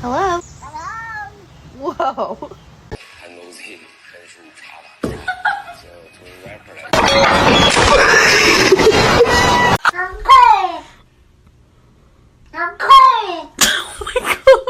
Hello? Whoa. 韩东西分数差了，就从 rapper 来。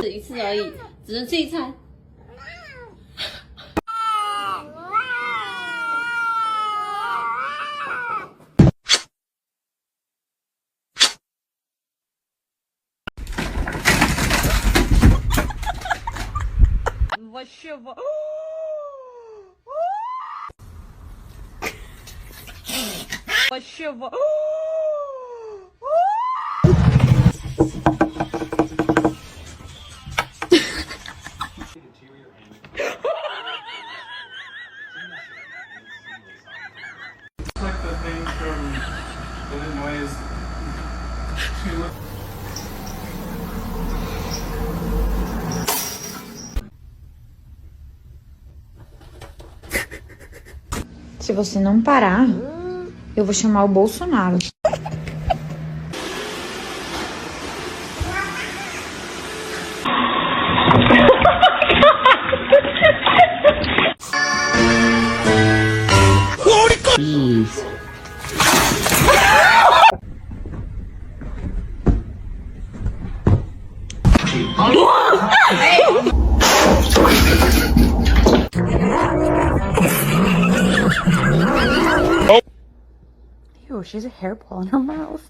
只一次而已，只能这一餐。Вообще Вообще like the thing from Illinois. Se você não parar, eu vou chamar o Bolsonaro. Isso. Ew, she has a hairball in her mouth.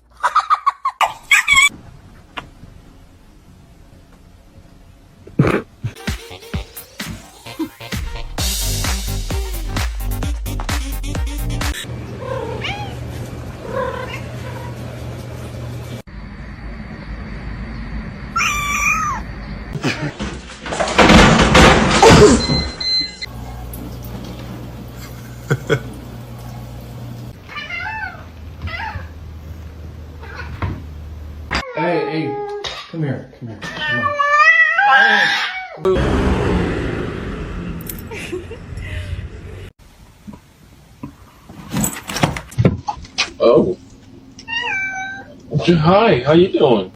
Hey, come here, come on. Oh. Hi, how you doing?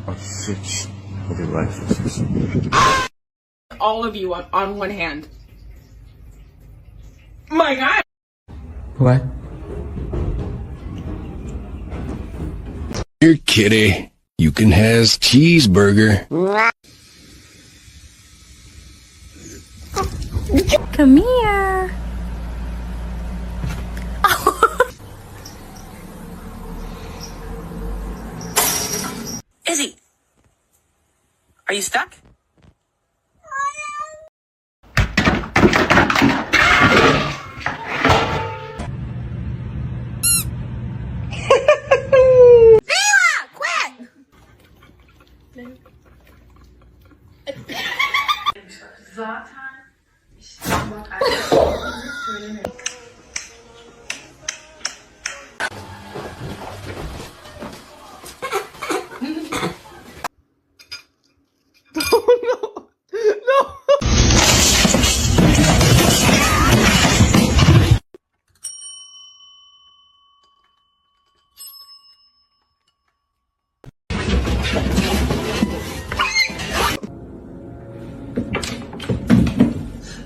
Oh shit. Okay, right. All of you on one hand. My God. What? Here, kitty. You can has cheeseburger. Come here. Izzy, are you stuck?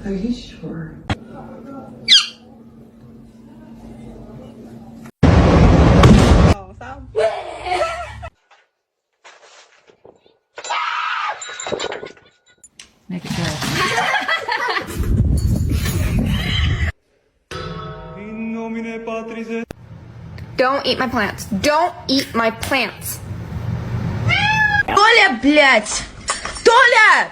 Are you sure? Make it good. Don't eat my plants. Don't eat my plants. Толя, блядь! Толя!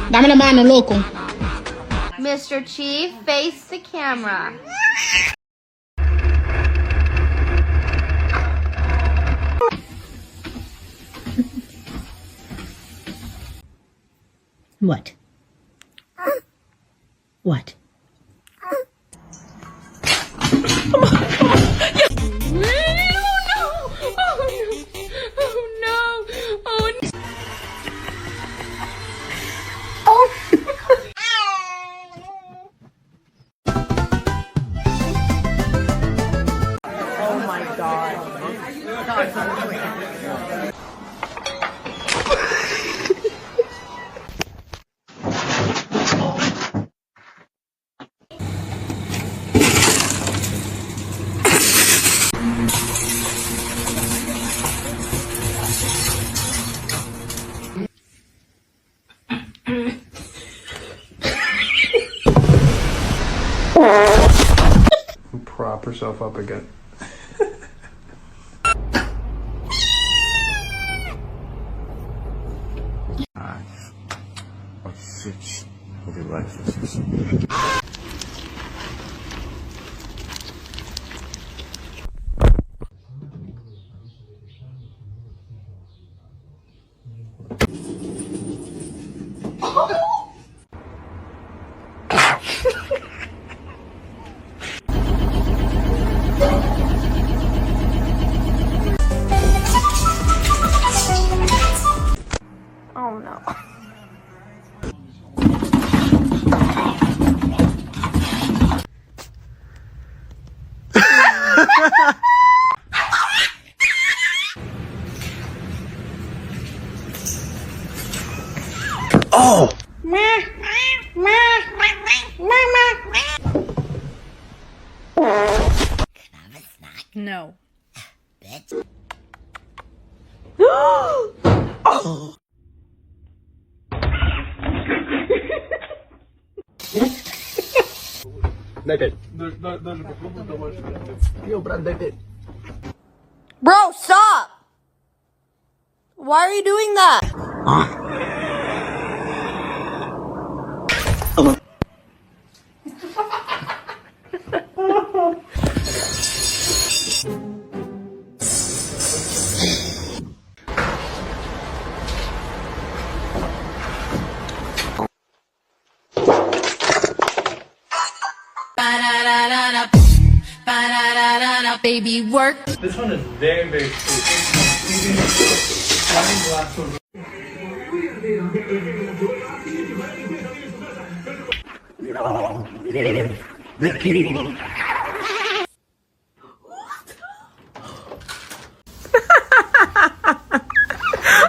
Dame la mano, loco. Mr. Chief, face the camera. What? What? Prop herself up again. Oh no. Oh! No. Bro, stop! Why are you doing that? Baby work. This one is very, very sweet. Glass of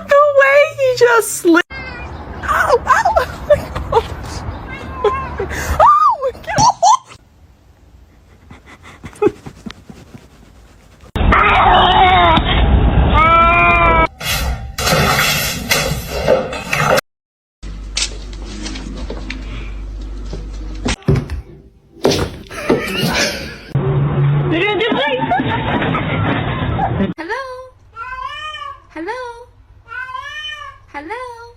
The way he just slipped. Ow, ow, oh my gosh. Oh my god. Hello? Hello? Hello?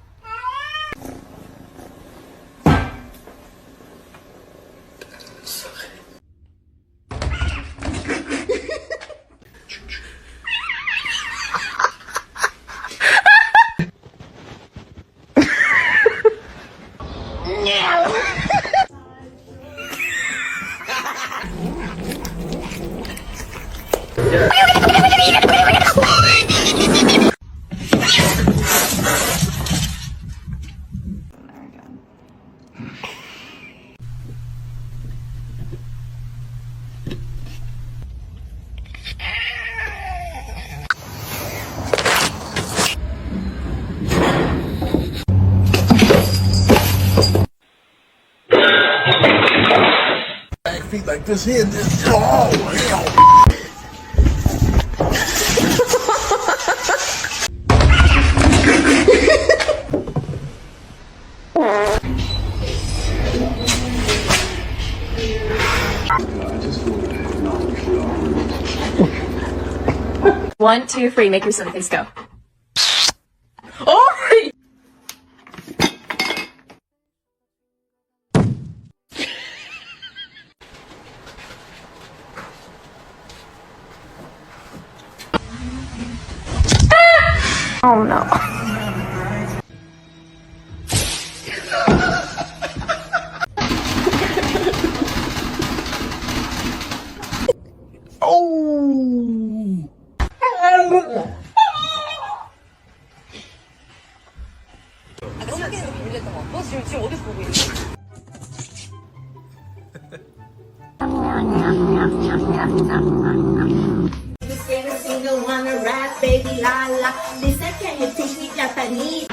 feet like this here. This, oh, hell. One, two, three. Make your silly face go. Oh no. Single wanna rap, baby la la. Listen, can you teach me Japanese?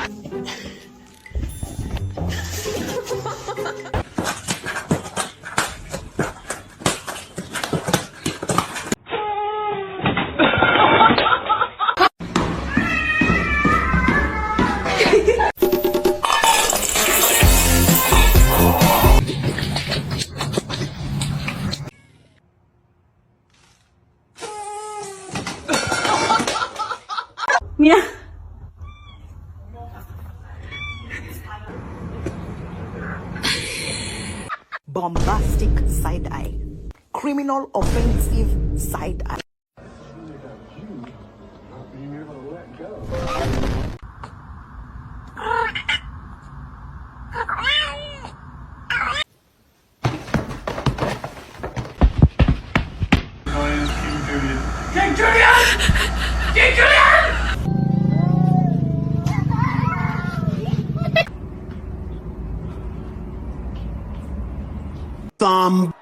Yeah. Bombastic side eye. Criminal offensive side eye. King Julian! King Julian! Somebody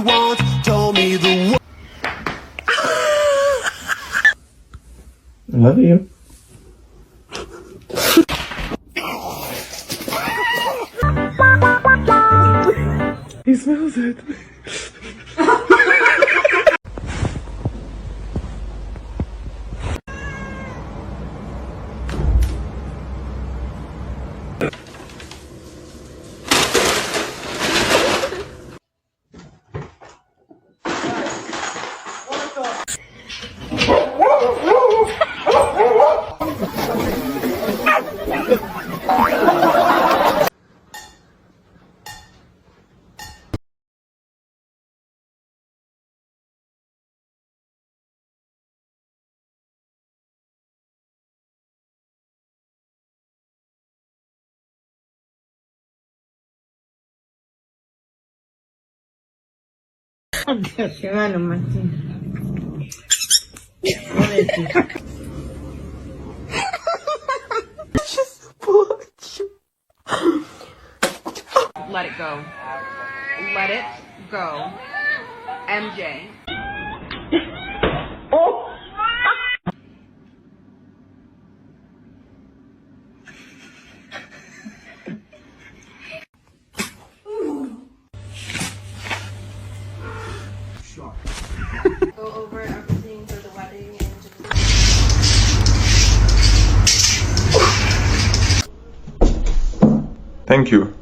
once told me the word. I love you. He smells it. Let it go. Let it go. MJ. Go over everything for the wedding and Thank you.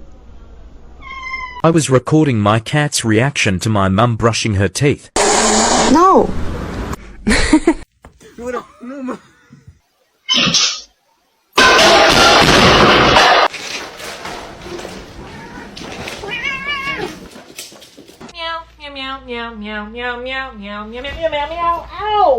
I was recording my cat's reaction to my mum brushing her teeth. No. Meow, meow, meow, meow, meow, meow, meow, meow, meow, meow, meow, meow, meow. Ow!